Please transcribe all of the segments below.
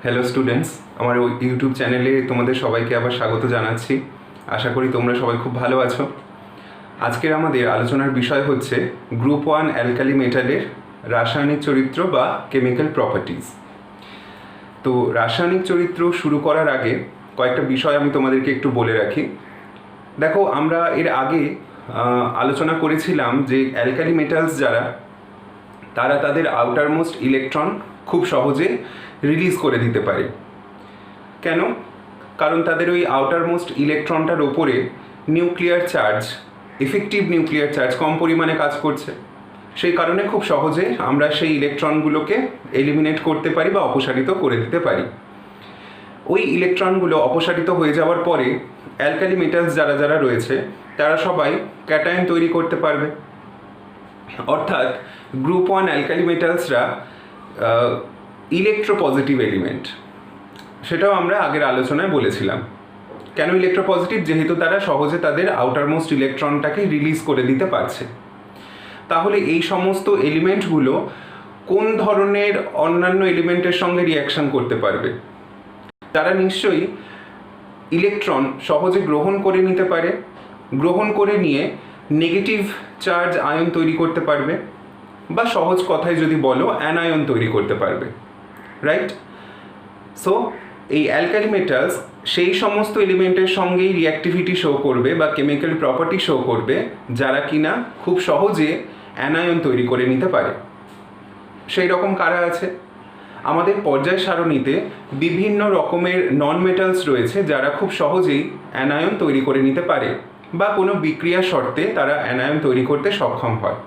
Hello students, আমার YouTube চ্যানেলে তোমাদের সবাইকে আবার স্বাগত জানাচ্ছি। আশা করি তোমরা সবাই খুব ভালো আছো। আজকের আমাদের আলোচনার বিষয় হচ্ছে গ্রুপ 1 অ্যালকালি মেটালের রাসায়নিক চরিত্র বা কেমিক্যাল প্রপার্টিজ। তো রাসায়নিক চরিত্র শুরু করার আগে কয়েকটা বিষয় আমি তোমাদেরকে একটু বলে রাখি। দেখো, আমরা এর আগে আলোচনা করেছিলাম যে অ্যালকালি মেটালস যারা, তারা তাদের আউটারমোস্ট ইলেকট্রন খুব সহজে রিলিজ করে দিতে পারে। কেন? কারণ তাদের ওই আউটারমোস্ট ইলেকট্রনটার ওপরে nuclear charge, effective nuclear charge কম পরিমাণে কাজ করছে। সেই কারণে খুব সহজে আমরা সেই ইলেকট্রনগুলোকে এলিমিনেট করতে পারি বা অপসারিত করে দিতে পারি। ওই ইলেকট্রনগুলো অপসারিত হয়ে যাওয়ার পরে অ্যালকালি মেটালস যারা যারা রয়েছে তারা সবাই ক্যাটায়ন তৈরি করতে পারবে। অর্থাৎ গ্রুপ 1 অ্যালকালি মেটালসরা ইলেকট্রোপজিটিভ এলিমেন্ট, সেটাও আমরা আগের আলোচনায় বলেছিলাম। কেন ইলেকট্রোপজিটিভ? যেহেতু তারা সহজে তাদের আউটারমোস্ট ইলেকট্রনটাকে রিলিজ করে দিতে পারছে। তাহলে এই সমস্ত এলিমেন্টগুলো কোন ধরনের অন্যান্য এলিমেন্টের সঙ্গে রিয়াকশন করতে পারবে? তারা নিশ্চয়ই ইলেকট্রন সহজে গ্রহণ করে নিতে পারে, গ্রহণ করে নিয়ে নেগেটিভ চার্জ আয়ন তৈরি করতে পারবে, বা সহজ কথায় যদি বলো অ্যানায়ন তৈরি করতে পারবে, রাইট? সো এই অ্যালকালি মেটালস সেই সমস্ত এলিমেন্টের সঙ্গেই রিঅ্যাক্টিভিটি শো করবে বা কেমিক্যাল প্রপার্টি শো করবে যারা কিনা খুব সহজে অ্যানায়ন তৈরি করে নিতে পারে। সেই রকম কারা আছে? আমাদের পর্যায় সারণীতে বিভিন্ন রকমের নন মেটালস রয়েছে যারা খুব সহজেই অ্যানায়ন তৈরি করে নিতে পারে বা কোনো বিক্রিয়া শর্তে তারা অ্যানায়ন তৈরি করতে সক্ষম হয়।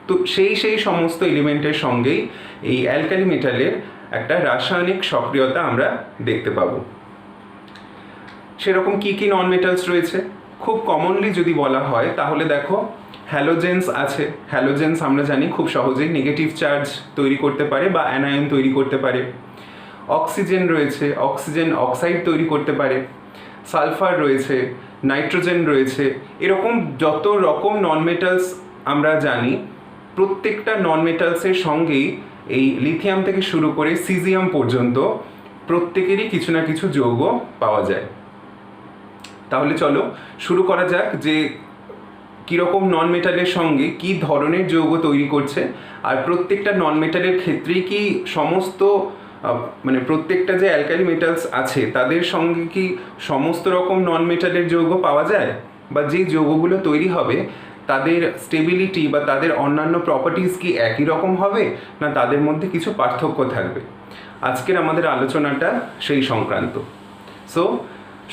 তো সেই সমস্ত এলিমেন্টের সঙ্গেই এই অ্যালকালি মেটালের একটা রাসায়নিক সক্রিয়তা আমরা দেখতে পাবো। সেরকম কি কি নন মেটালস রয়েছে? খুব কমনলি যদি বলা হয় তাহলে দেখো, হ্যালোজেন্স আছে। হ্যালোজেন্স আমরা জানি খুব সহজেই নেগেটিভ চার্জ তৈরি করতে পারে বা অ্যানায়ন তৈরি করতে পারে। অক্সিজেন রয়েছে, অক্সিজেন অক্সাইড তৈরি করতে পারে। সালফার রয়েছে, নাইট্রোজেন রয়েছে। এরকম যত রকম নন মেটালস আমরা জানি, প্রত্যেকটা নন মেটালসের সঙ্গেই এই লিথিয়াম থেকে শুরু করে সিজিয়াম পর্যন্ত প্রত্যেকেরই কিছু না কিছু যৌগ পাওয়া যায়। তাহলে চলো শুরু করা যাক যে কীরকম নন মেটালের সঙ্গে কী ধরনের যৌগ তৈরি করছে, আর প্রত্যেকটা নন মেটালের ক্ষেত্রেই কি সমস্ত প্রত্যেকটা যে অ্যালকালি মেটালস আছে তাদের সঙ্গে কি সমস্ত রকম নন মেটালের যৌগ পাওয়া যায়, বা যে যৌগগুলো তৈরি হবে তাদের স্টেবিলিটি বা তাদের অন্যান্য প্রপার্টিজ কি একই রকম হবে, না তাদের মধ্যে কিছু পার্থক্য থাকবে? আজকের আমাদের আলোচনাটা সেই সংক্রান্ত। সো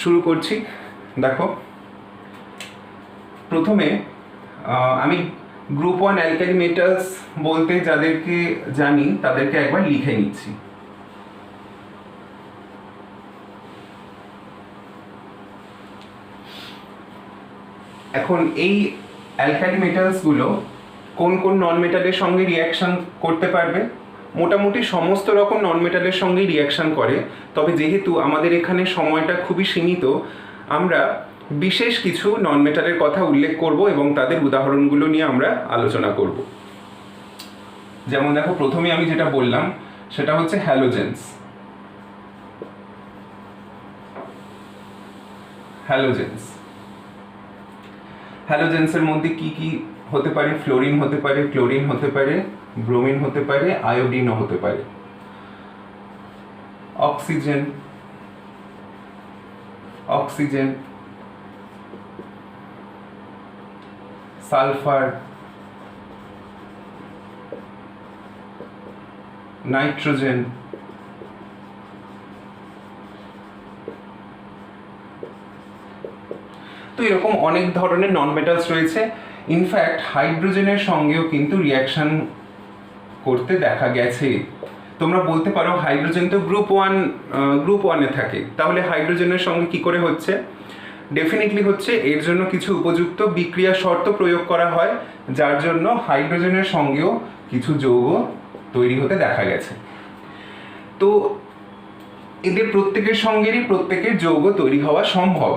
শুরু করছি। দেখো, প্রথমে আমি গ্রুপ 1 অ্যালকালি মেটালস বলতে যাদেরকে জানি তাদেরকে একবার লিখে নিচ্ছি। এখন এই অ্যালকালি মেটালসগুলো কোন কোন নন মেটালের সঙ্গে রিয়াকশান করতে পারবে? মোটামুটি সমস্ত রকম নন মেটালের সঙ্গেই রিয়াকশান করে, তবে যেহেতু আমাদের এখানে সময়টা খুবই সীমিত, আমরা বিশেষ কিছু নন মেটালের কথা উল্লেখ করব এবং তাদের উদাহরণগুলো নিয়ে আমরা আলোচনা করব। যেমন দেখো, প্রথমে আমি যেটা বললাম সেটা হচ্ছে হ্যালোজেন্স। হ্যালোজেন্সের মধ্যে কি কি হতে পারে? ফ্লোরিন হতে পারে, ক্লোরিন হতে পারে, ব্রোমিন হতে পারে, আয়োডিনও হতে পারে। অক্সিজেন, সালফার, নাইট্রোজেন, তো এরকম অনেক ধরনের নন মেটালস রয়েছে। ইনফ্যাক্ট হাইড্রোজেনের সঙ্গেও কিন্তু রিয়াকশন করতে দেখা গেছে। তোমরা বলতে পারো হাইড্রোজেন তো গ্রুপ 1-এ থাকে, তাহলে হাইড্রোজেনের সঙ্গে কি করে হচ্ছে? ডেফিনেটলি হচ্ছে এর জন্য কিছু উপযুক্ত বিক্রিয়া শর্ত প্রয়োগ করা হয়, যার জন্য হাইড্রোজেনের সঙ্গেও কিছু যৌগ তৈরি হতে দেখা গেছে। তো এদের প্রত্যেকের সঙ্গেরই প্রত্যেকের যৌগ তৈরি হওয়া সম্ভব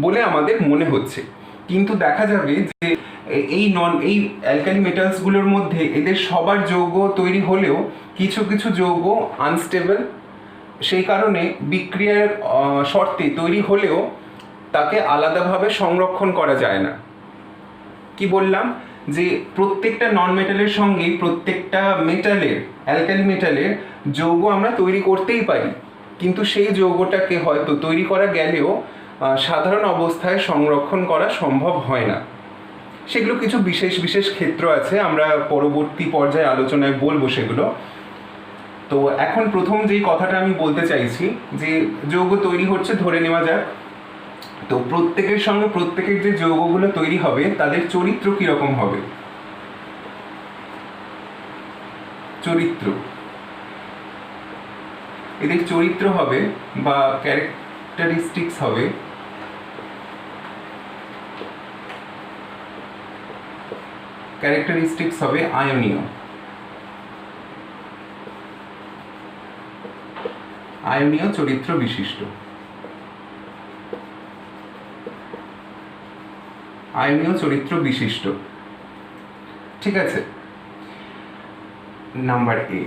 বলে আমাদের মনে হচ্ছে, কিন্তু দেখা যাবে যে এই অ্যালকালি মেটালসগুলোর মধ্যে এদের সবার যৌগ তৈরি হলেও কিছু কিছু যৌগ আনস্টেবল সেই কারণে বিক্রিয়ার শর্তে তৈরি হলেও তাকে আলাদাভাবে সংরক্ষণ করা যায় না। কি বললাম যে প্রত্যেকটা নন মেটালের সঙ্গেই প্রত্যেকটা মেটালের, অ্যালকালি মেটালের যৌগ আমরা তৈরি করতেই পারি, কিন্তু সেই যৌগটাকে হয়তো তৈরি করা গেলেও সাধারণ অবস্থায় সংরক্ষণ করা সম্ভব হয় না। সেগুলো কিছু বিশেষ বিশেষ ক্ষেত্র আছে, আমরা পরবর্তী পর্যায়ে আলোচনায় বলবো সেগুলো। তো এখন প্রথম যেই কথাটা আমি বলতে চাইছি যে যৌগ তৈরি হচ্ছে ধরে নেওয়া যাক, তো প্রত্যেকের সঙ্গে প্রত্যেকের যে যৌগগুলো তৈরি হবে তাদের চরিত্র কীরকম হবে? চরিত্র, এদের চরিত্র হবে বা ক্যারেক্টারিস্টিক্স হবে আয়নীয়। আয়নীয় চরিত্র বিশিষ্ট। আয়নীয় চরিত্র বিশিষ্ট, ঠিক আছে। Number A.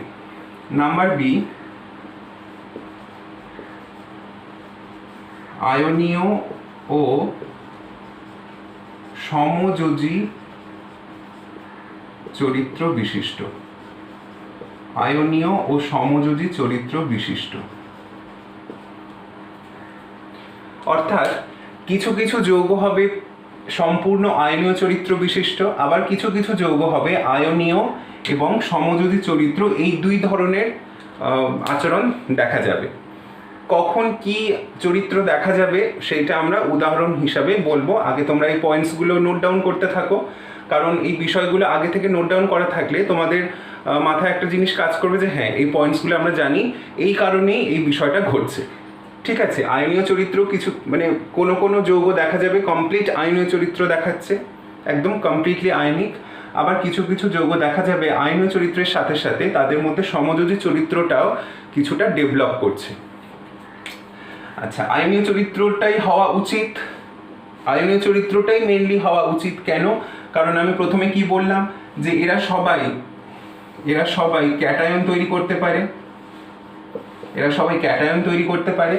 নাম্বার বি, আয়নীয় ও সমযোজী চরিত্র বিশিষ্ট। আয়নীয় ও সমযোজী চরিত্র বিশিষ্ট অর্থাৎ কিছু কিছু যৌগ হবে সম্পূর্ণ আয়নীয় চরিত্র বিশিষ্ট, আবার কিছু কিছু যৌগ হবে আয়নীয় এবং সমযোজী চরিত্র, এই দুই ধরনের আচরণ দেখা যাবে। কখন কি চরিত্র দেখা যাবে সেইটা আমরা উদাহরণ হিসাবে বলবো। আগে তোমরা এই পয়েন্টসগুলো নোট ডাউন করতে থাকো, কারণ এই বিষয়গুলো আগে থেকে নোট ডাউন করা থাকলে তোমাদের মাথায় একটা জিনিস কাজ করবে যে হ্যাঁ, এই পয়েন্টসগুলো আমরা জানি, এই কারণেই এই বিষয়টা ঘটছে, ঠিক আছে। আয়নীয় চরিত্র কিছু মানে কোনো কোনো যৌগ দেখা যাবে কমপ্লিট আয়নীয় চরিত্র দেখাচ্ছে, একদম কমপ্লিটলি আয়নিক, আবার কিছু কিছু যৌগ দেখা যাবে আয়নীয় চরিত্রের সাথে সাথে তাদের মধ্যে সমযোজী চরিত্রটাও কিছুটা ডেভেলপ করছে। আচ্ছা, আয়নীয় চরিত্রটাই হওয়া উচিত, আয়নীয় চরিত্রটাই মেনলি হওয়া উচিত। কেন? কারণ আমি প্রথমে কি বললাম যে এরা সবাই ক্যাটায়ন তৈরি করতে পারে,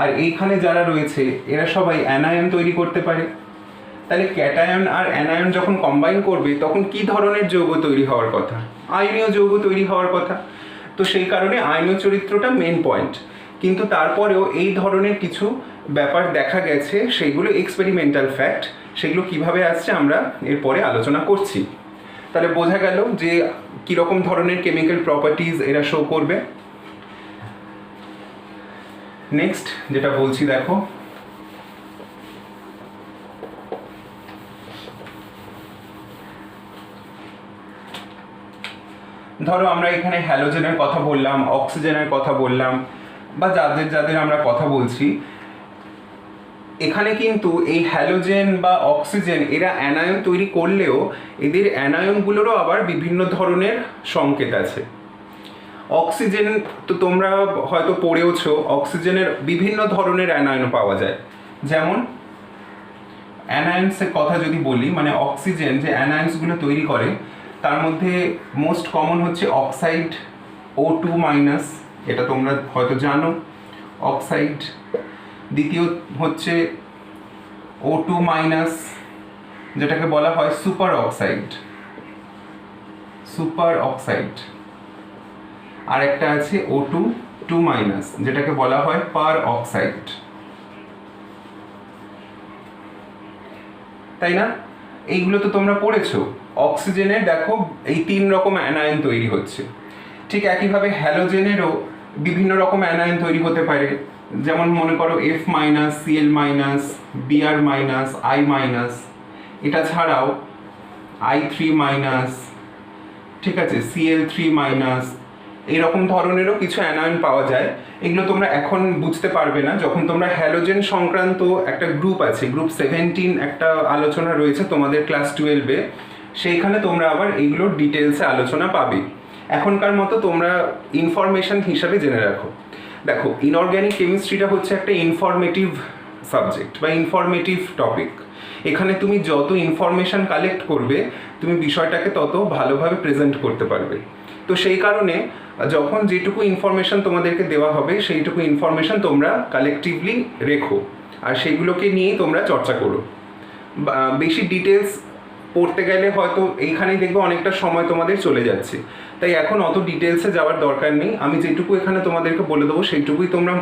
আর এইখানে যারা রয়েছে এরা সবাই অ্যানায়ন তৈরি করতে পারে। তাহলে ক্যাটায়ন আর অ্যানায়ন যখন কম্বাইন করবে তখন কি ধরনের যৌগ তৈরি হওয়ার কথা? আয়নীয় যৌগ তৈরি হওয়ার কথা। তো সেই কারণে আয়নীয় চরিত্রটা মেন পয়েন্ট, কিন্তু তারপরেও এই ধরনের কিছু ব্যাপার দেখা গেছে, সেগুলো এক্সপেরিমেন্টাল ফ্যাক্ট। সেগুলো কিভাবে আসছে আমরা এরপরে আলোচনা করছি। তাহলে বোঝা গেল যে কীরকম ধরনের কেমিক্যাল প্রপার্টিজ এরা শো করবে। নেক্সট যেটা বলছি দেখো, ধরো আমরা এখানে হ্যালোজেনের কথা বললাম, অক্সিজেনের কথা বললাম, বা যাদের আমরা কথা বলছি, এখানে কিন্তু এই হ্যালোজেন বা অক্সিজেন এরা অ্যানায়ন তৈরি করলেও এদের অ্যানায়নগুলোরও আবার বিভিন্ন ধরনের সংকেত আছে। অক্সিজেন তো তোমরা হয়তো পড়েওছো, অক্সিজেনের বিভিন্ন ধরনের অ্যানায়ন পাওয়া যায়। যেমন অ্যানায়ন্সের কথা যদি বলি, মানে অক্সিজেন যে অ্যানায়ন্সগুলো তৈরি করে তার মধ্যে মোস্ট কমন হচ্ছে অক্সাইড O2-, এটা তোমরা হয়তো জানো, অক্সাইড। দ্বিতীয় হচ্ছে O2-, যেটাকে বলা হয় সুপার অক্সাইড। আর একটা আছে O2-2-, যেটাকে বলা হয় পার অক্সাইড, তাই না? এইগুলো তো তোমরা পড়েছো। অক্সিজেনের দেখো এই 3 রকম অ্যানায়ন তৈরি হচ্ছে। ঠিক একইভাবে হ্যালোজেনেরও বিভিন্ন রকম অ্যানায়ন তৈরি হতে পারে। যেমন মনে করো F-, Cl-, Br-, I-, এটা ছাড়াও I3-, ঠিক আছে, Cl3-, এইরকম ধরনেরও কিছু অ্যানায়ন পাওয়া যায়। এগুলো তোমরা এখন বুঝতে পারবে না, যখন তোমরা হ্যালোজেন সংক্রান্ত একটা গ্রুপ আছে, গ্রুপ 17 একটা আলোচনা রয়েছে তোমাদের ক্লাস 12-এ, সেইখানে তোমরা আবার এইগুলোর ডিটেলসে আলোচনা পাবে। এখনকার মতো তোমরা ইনফরমেশন হিসাবে জেনে রাখো। দেখো, ইনঅর্গ্যানিক কেমিস্ট্রিটা হচ্ছে একটা ইনফরমেটিভ সাবজেক্ট বা ইনফরমেটিভ টপিক। এখানে তুমি যত ইনফরমেশন কালেক্ট করবে তুমি বিষয়টাকে তত ভালোভাবে প্রেজেন্ট করতে পারবে। তো সেই কারণে যখন যেটুকু ইনফরমেশন তোমাদেরকে দেওয়া হবে সেইটুকু ইনফরমেশন তোমরা কালেকটিভলি রেখো আর সেইগুলোকে নিয়েই তোমরা চর্চা করো। বেশি ডিটেলস পড়তে গেলে হয়তো এইখানেই দেখবে অনেকটা সময় তোমাদের চলে যাচ্ছে, তাই এখন অত ডিটেলসে যাওয়ার দরকার নেই। আমি যেটুকু এখানে তোমাদেরকে বলে দেবো সেইটুকুই তোমরা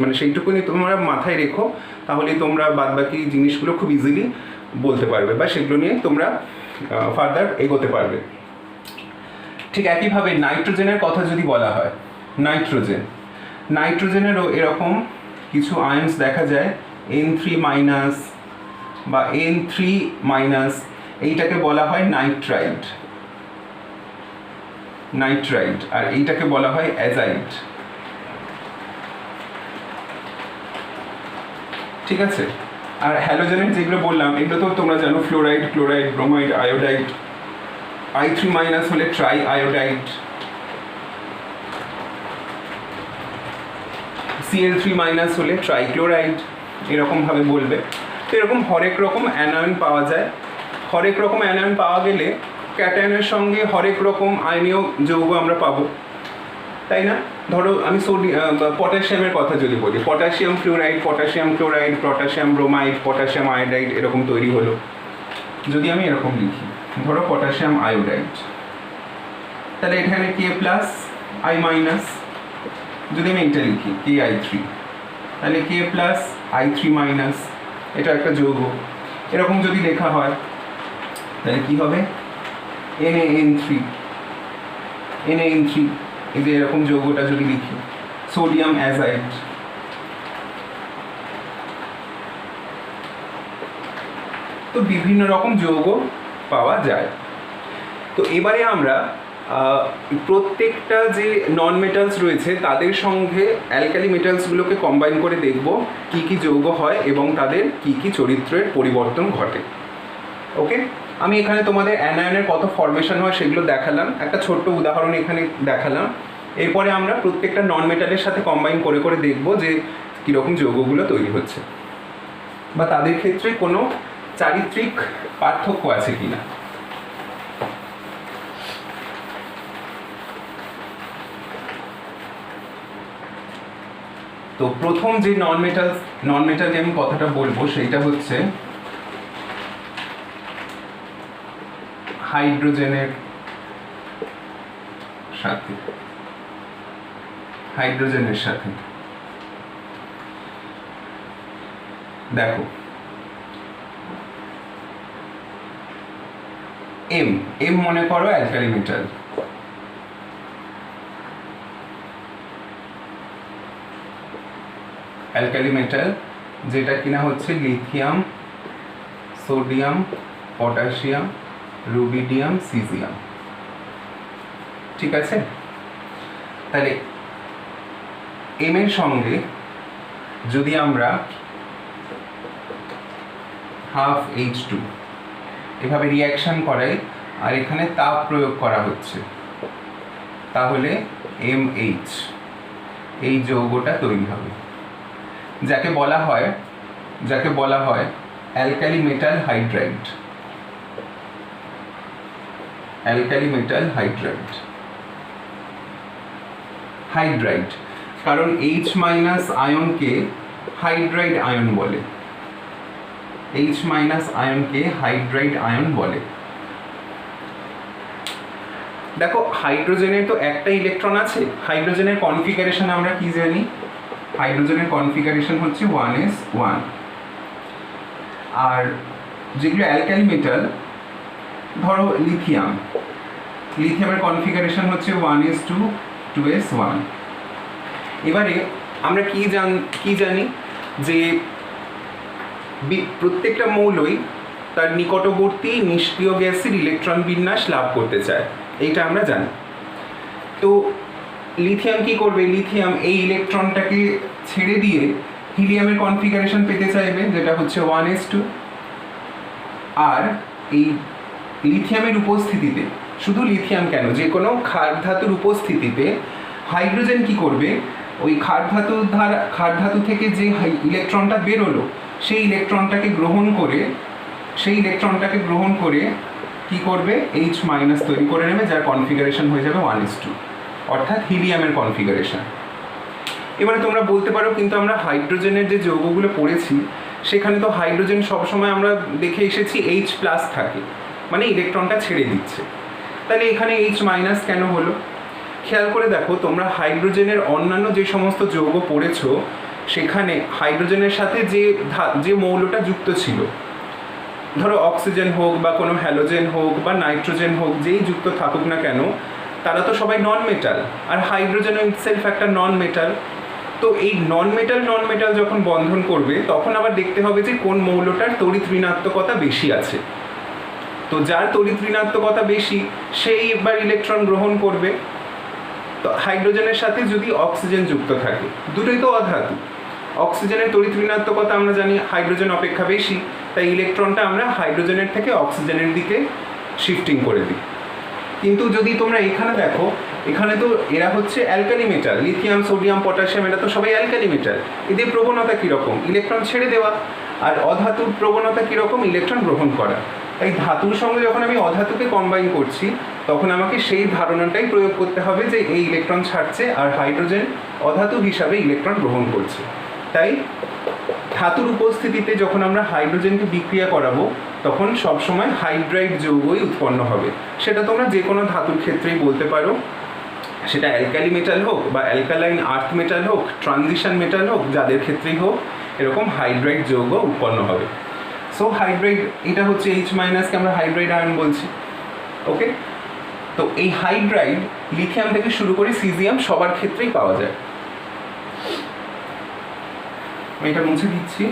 মানে সেইটুকুনি তোমরা মাথায় রেখো, তাহলে তোমরা বাদবাকি জিনিসগুলো খুব ইজিলি বলতে পারবে বা সেগুলো নিয়ে তোমরা ফার্দার এগোতে পারবে। ঠিক একইভাবে নাইট্রোজেনের কথা যদি বলা হয়, নাইট্রোজেনেরও এরকম কিছু আয়ন্স দেখা যায়, N3- বা N3-, এইটাকে বলা হয় নাইট্রাইড, আর এইটাকে বলা হয় অ্যাজাইড। ঠিক আছে, আর হ্যালোজেনের যেগুলো বললাম এগুলো তো তোমরা জানো, fluoride, chloride, bromide, iodide. I3- হলে ট্রাই আয়োডাইড, Cl3- হলে ট্রাইক্লোরাইড, এরকমভাবে বলবে। তো এরকম হরেক রকম অ্যানায়ন পাওয়া যায়। হরেক রকম অ্যানায়ন পাওয়া গেলে ক্যাটায়নের সঙ্গে হরেক রকম আয়নীয় যৌগ আমরা পাবো, তাই না? ধরো আমি পটাশিয়ামের কথা যদি বলি, potassium fluoride, potassium chloride, potassium bromide, potassium iodide এরকম তৈরি হলো। যদি আমি এরকম লিখি, ধরো পটাশিয়াম আয়োডাইড, তাহলে এখানে K+I-, যদি আমি এটা লিখি Ki3, তাহলে K+I3-, এটা একটা যৌগ। এরকম যদি লেখা হয় তাহলে কি হবে, Na-N3, এই যে এরকম যৌগটা যদি লিখি, সোডিয়াম অ্যাজাইড। তো বিভিন্ন রকম যৌগ পাওয়া যায়। তো এবারে আমরা প্রত্যেকটা যে নন মেটালস রয়েছে তাদের সঙ্গে অ্যালকালি মেটালসগুলোকে কম্বাইন করে দেখব কি কি যৌগ হয় এবং তাদের কি কি চরিত্রের পরিবর্তন ঘটে। ওকে, আমি এখানে তোমাদের অ্যানায়নের কত ফরমেশন হয় সেগুলো দেখালাম, একটা ছোট্ট উদাহরণ এখানে দেখালাম। এরপরে আমরা প্রত্যেকটা নন মেটালের সাথে কম্বাইন করে করে দেখব যে কীরকম যৌগগুলো তৈরি হচ্ছে বা তাদের ক্ষেত্রে কোনো চারিত্রিক পার্থক্য আছে কিনা। তো প্রথম যে নন মেটাল আমি কথাটা বলবো সেইটা হচ্ছে হাইড্রোজেনের সাথে দেখো এম মনে করো অ্যালকালি মেটাল, যেটা কিনা হচ্ছে lithium, sodium, potassium, rubidium, caesium. ঠিক আছে, তাহলে এম এর সঙ্গে যদি আমরা ½ H2 এভাবে রিয়াকশন করাই আর এখানে তাপ প্রয়োগ করা হচ্ছে, তাহলে MH এই যৌগটা তৈরি হবে, যাকে বলা হয় অ্যালকালি মেটাল হাইড্রাইড। কারণ H- আয়নকে হাইড্রাইড আয়ন বলে, দেখো হাইড্রোজেনের তো একটা ইলেকট্রন আছে, হাইড্রোজেনের কনফিগারেশন আমরা কি জানি, হাইড্রোজেনের কনফিগারেশন হচ্ছে 1s1। আর যেগুলো অ্যালকালি মেটাল, ধরো লিথিয়ামের কনফিগারেশন হচ্ছে 1s2 2s1। এবারে আমরা কি জানি যে প্রত্যেকটা মৌলই তার নিকটবর্তী নিষ্ক্রিয় গ্যাসের ইলেকট্রন বিন্যাস লাভ করতে চায়, এইটা আমরা জানি। তো লিথিয়াম কি করবে, লিথিয়াম এই ইলেকট্রনটাকে ছেড়ে দিয়ে হিলিয়ামের কনফিগারেশন পেতে চাইবে, যেটা হচ্ছে 1s2। আর এই লিথিয়ামের উপস্থিতিতে, শুধু লিথিয়াম কেন, যে কোনো ক্ষার ধাতুর উপস্থিতিতে হাইড্রোজেন কি করবে, ওই ক্ষার ধাতু থেকে যে ইলেকট্রনটা বেরোলো সেই ইলেকট্রনটাকে গ্রহণ করে কি কি করবে, এইচ মাইনাস তৈরি করে নেবে, যার কনফিগারেশন হয়ে যাবে 1:2, অর্থাৎ হিলিয়ামের কনফিগারেশন। এবারে তোমরা বলতে পারো কিন্তু আমরা হাইড্রোজেনের যে যৌগগুলো পড়েছি সেখানে তো হাইড্রোজেন সবসময় আমরা দেখে এসেছি এইচ প্লাস থাকে, মানে ইলেকট্রনটা ছেড়ে দিচ্ছে, তাহলে এখানে এইচ মাইনাস কেন হলো? খেয়াল করে দেখো, তোমরা হাইড্রোজেনের অন্যান্য যে সমস্ত যৌগ পড়েছো সেখানে হাইড্রোজেনের সাথে যে মৌলটা যুক্ত ছিল, ধরো অক্সিজেন হোক বা কোনো হ্যালোজেন হোক বা নাইট্রোজেন হোক, যেই যুক্ত থাকুক না কেন, তারা তো সবাই নন মেটাল, আর হাইড্রোজেন ইটসেলফ একটা নন মেটাল। তো এই নন মেটাল যখন বন্ধন করবে তখন আবার দেখতে হবে যে কোন মৌলটার তড়িৎ ঋণাত্মকতা বেশি আছে। তো যার তড়িৎ ঋণাত্মকতা বেশি সেই এবার ইলেকট্রন গ্রহণ করবে। তো হাইড্রোজেনের সাথে যদি অক্সিজেন যুক্ত থাকে, দুটোই তো অধাতু, অক্সিজেনের তড়িৎ ঋণাত্মকতা আমরা জানি হাইড্রোজেন অপেক্ষা বেশি, তাই ইলেকট্রনটা আমরা হাইড্রোজেনের থেকে অক্সিজেনের দিকে শিফটিং করে দিই। কিন্তু যদি তোমরা এখানে দেখো, এখানে তো এরা হচ্ছে alkali metal, lithium, sodium, potassium, এরা তো সবাই অ্যালকালি মেটাল। এদের প্রবণতা কীরকম? ইলেকট্রন ছেড়ে দেওয়া। আর অধাতুর প্রবণতা কীরকম? ইলেকট্রন গ্রহণ করা। তাই ধাতুর সঙ্গে যখন আমি অধাতুকে কম্বাইন করছি তখন আমাকে সেই ধারণাটাই প্রয়োগ করতে হবে যে এই ইলেকট্রন ছাড়ছে আর হাইড্রোজেন অধাতু হিসাবে ইলেকট্রন গ্রহণ করছে। তাই ধাতুর উপস্থিতিতে যখন আমরা হাইড্রোজেনকে বিক্রিয়া করাবো তখন সবসময় হাইড্রাইড যৌগই উৎপন্ন হবে। সেটা তোমরা যে কোনো ধাতুর ক্ষেত্রেই বলতে পারো, সেটা অ্যালকালি মেটাল হোক বা অ্যালকালাইন আর্থ মেটাল হোক, ট্রানজিশন মেটাল হোক, যাদের ক্ষেত্রেই হোক এরকম হাইড্রাইড যৌগ উৎপন্ন হবে। সো হাইড্রাইড, এটা হচ্ছে এইচ মাইনাসকে আমরা হাইড্রাইড আয়ন বলছি। ওকে, তো এই হাইড্রাইড লিথিয়াম থেকে শুরু করে সিজিয়াম সবার ক্ষেত্রেই পাওয়া যায়। এটা মুছে দিচ্ছি।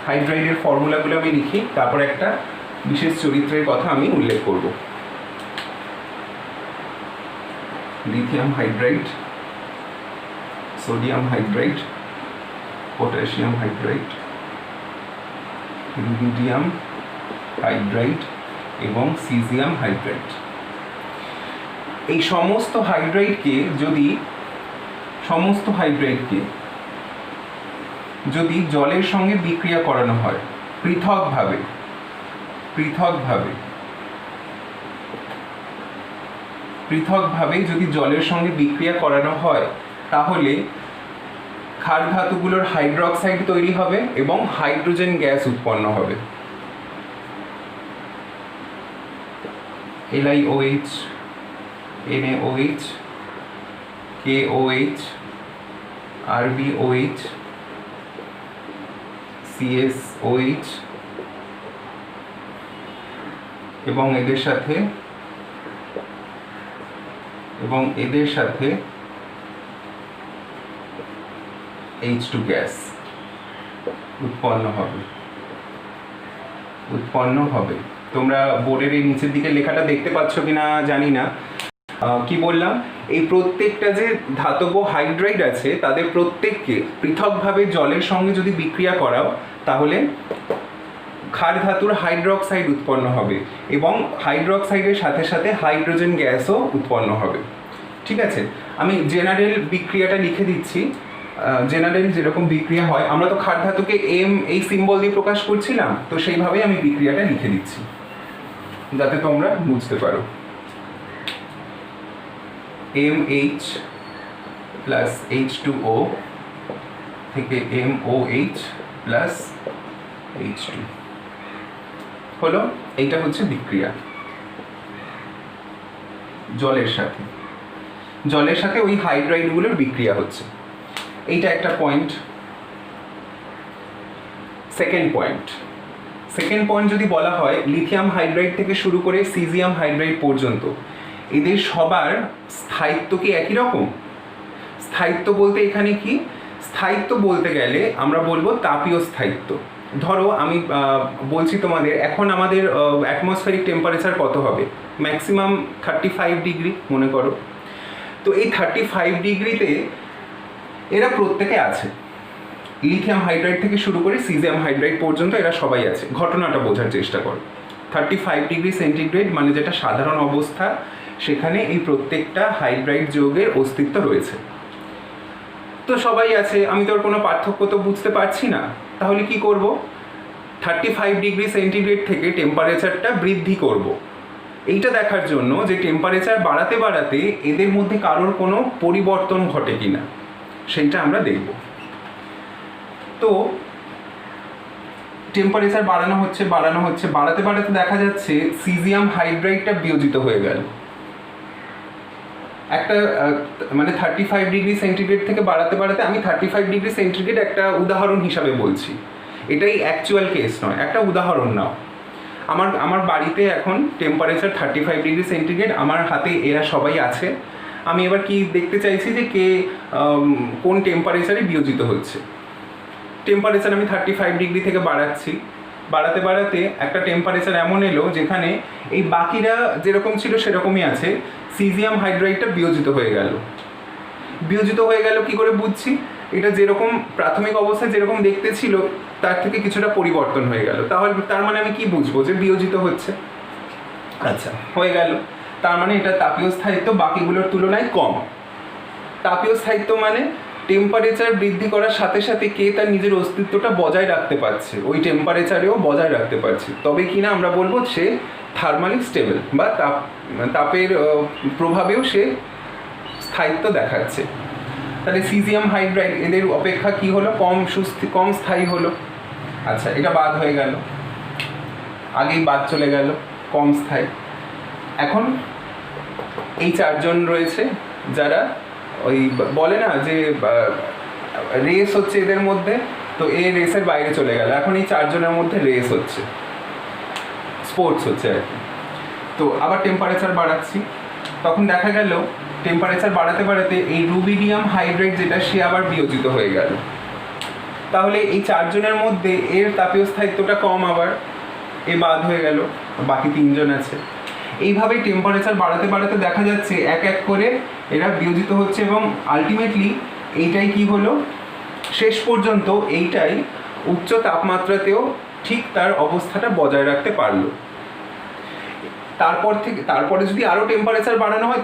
হাইড্রাইডের ফর্মুলাগুলো আমি লিখি, তারপর একটা বিশেষ চরিত্রের কথা আমি উল্লেখ করব। Lithium hydride, sodium hydride, potassium hydride, rubidium hydride এবং সিজিয়াম হাইড্রাইড। এই সমস্ত হাইড্রাইডকে যদি জলের সঙ্গে বিক্রিয়া করানো হয় পৃথকভাবে যদি জলের সঙ্গে বিক্রিয়া করানো হয় তাহলে ক্ষার ধাতুগুলোর হাইড্রোক্সাইড তৈরি হবে এবং হাইড্রোজেন গ্যাস উৎপন্ন হবে। LiOH, NaOH, KOH, RbOH, CSOH এবং এদের সাথে H2 গ্যাস উৎপন্ন হবে। তোমরা বোর্ডের এই নিচের দিকে লেখাটা দেখতে পাচ্ছ কিনা জানি না। কি বললাম, এই প্রত্যেকটা যে ধাতব হাইড্রাইড আছে তাদের প্রত্যেককে পৃথকভাবে জলের সঙ্গে যদি বিক্রিয়া করাও তাহলে ক্ষার ধাতুর হাইড্রোক্সাইড উৎপন্ন হবে এবং হাইড্রোক্সাইডের সাথে সাথে হাইড্রোজেন গ্যাসও উৎপন্ন হবে। ঠিক আছে, আমি জেনারেল বিক্রিয়াটা লিখে দিচ্ছি। জেনারেল যেরকম বিক্রিয়া হয়, আমরা তো ক্ষার ধাতুকে এম এই সিম্বল দিয়ে প্রকাশ করছিলাম, তো সেইভাবেই আমি বিক্রিয়াটা লিখে দিচ্ছি যাতে তোমরা বুঝতে পারো। MH প্লাস H2O থেকে MOH প্লাস H2 হলো, এইটা হচ্ছে বিক্রিয়া জলের সাথে ওই হাইড্রাইডগুলোর বিক্রিয়া হচ্ছে। এইটা একটা পয়েন্ট। সেকেন্ড পয়েন্ট যদি বলা হয়, লিথিয়াম হাইড্রাইড থেকে শুরু করে সিজিয়াম হাইড্রাইড পর্যন্ত এদের সবার স্থায়িত্ব কি একই রকম? স্থায়িত্ব বলতে এখানে কি? স্থায়িত্ব বলতে গেলে আমরা বলবো তাপীয় স্থায়িত্ব। ধরো আমি বলছি তোমাদের, এখন আমাদের অ্যাটমসফেরিক টেম্পারেচার কত হবে? ম্যাক্সিমাম 35 ডিগ্রি মনে করো। তো এই 35 ডিগ্রিতে এরা প্রত্যেকে আছে, লিথিয়াম হাইড্রাইড থেকে শুরু করে সিজিয়াম হাইড্রাইড পর্যন্ত এরা সবাই আছে। ঘটনাটা বোঝার চেষ্টা করো। 35 ডিগ্রি সেন্টিগ্রেড মানে যেটা সাধারণ অবস্থা, সেখানে এই প্রত্যেকটা হাইড্রাইড যৌগের অস্তিত্ব রয়েছে। তো সবাই আছে, আমি তোর কোনো পার্থক্য তো বুঝতে পারছি না, তাহলে কি করব? 35°C থেকে টেম্পারেচারটা বৃদ্ধি করব। এইটা দেখার জন্য যে টেম্পারেচার বাড়াতে বাড়াতে এদের মধ্যে কারোর কোনো পরিবর্তন ঘটে কিনা সেইটা আমরা দেখব। তো টেম্পারেচার বাড়ানো হচ্ছে বাড়াতে বাড়াতে দেখা যাচ্ছে সিজিয়াম হাইড্রাইডটা বিয়োজিত হয়ে গেল। একটা মানে 35°C থেকে বাড়াতে বাড়াতে, আমি 35°C একটা উদাহরণ হিসাবে বলছি, এটাই অ্যাকচুয়াল কেস নয়, একটা উদাহরণ নাও। আমার বাড়িতে এখন টেম্পারেচার 35°C, আমার হাতে এরা সবাই আছে। আমি এবার কি দেখতে চাইছি যে কে কোন টেম্পারেচারে বিয়োজিত হচ্ছে। টেম্পারেচার আমি 35° থেকে বাড়াতে বাড়াতে একটা টেম্পারেচার এমন এলো যেখানে এই বাকিরা যেরকম ছিল সেরকমই আছে, সিজিয়াম হাইড্রাইডটা বিয়োজিত হয়ে গেল কি করে বুঝছি? এটা যেরকম প্রাথমিক অবস্থায় যেরকম দেখতে ছিল তার থেকে কিছুটা পরিবর্তন হয়ে গেল। তাহলে তার মানে আমি কি বুঝবো? যে বিয়োজিত হচ্ছে। আচ্ছা, হয়ে গেল। তার মানে এটা তাপীয় স্থায়িত্ব বাকিগুলোর তুলনায় কম। তাপীয় স্থায়িত্ব মানে টেম্পারেচার বৃদ্ধি করার সাথে সাথে কে তার নিজের অস্তিত্বটা বজায় রাখতে পারছে, ওই টেম্পারেচারেও বজায় রাখতে পারছে, তবে কিনা আমরা বলবো সে থার্মালি স্টেবল, বা তাপের প্রভাবেও সে স্থায়িত্ব দেখাচ্ছে। তাহলে সিজিয়াম হাইড্রাইড এদের অপেক্ষা কি হলো? কম স্থায়ী হলো। আচ্ছা, এটা বাদ হয়ে গেল, আগেই বাদ চলে গেল, কম স্থায়ী। এখন এই চারজন রয়েছে যারা ওই বলে না যে রেস হচ্ছে এদের মধ্যে, তো এই রেসের বাইরে চলে গেল। এখন এই চারজনের মধ্যে রেস হচ্ছে, স্পোর্টস হচ্ছে আর কি। তো আবার টেম্পারেচার বাড়াচ্ছি, তখন দেখা গেল টেম্পারেচার বাড়াতে বাড়াতে এই রুবিডিয়াম হাইড্রাইড যেটা, সে আবার বিয়োজিত হয়ে গেল। তাহলে এই চারজনের মধ্যে এর তাপীয় স্থায়িত্বটা কম, আবার এ বাদ হয়ে গেল, বাকি তিনজন আছে। এইভাবে টেম্পারেচার বাড়াতে বাড়াতে দেখা যাচ্ছে এক এক করে এরা বিয়োজিত হচ্ছে, এবং আলটিমেটলি এইটাই কি হলো, শেষ পর্যন্ত এইটাই উচ্চ তাপমাত্রাতেও ঠিক তার অবস্থাটা বজায় রাখতে পারলো। তারপরে যদি আরও টেম্পারেচার বাড়ানো হয়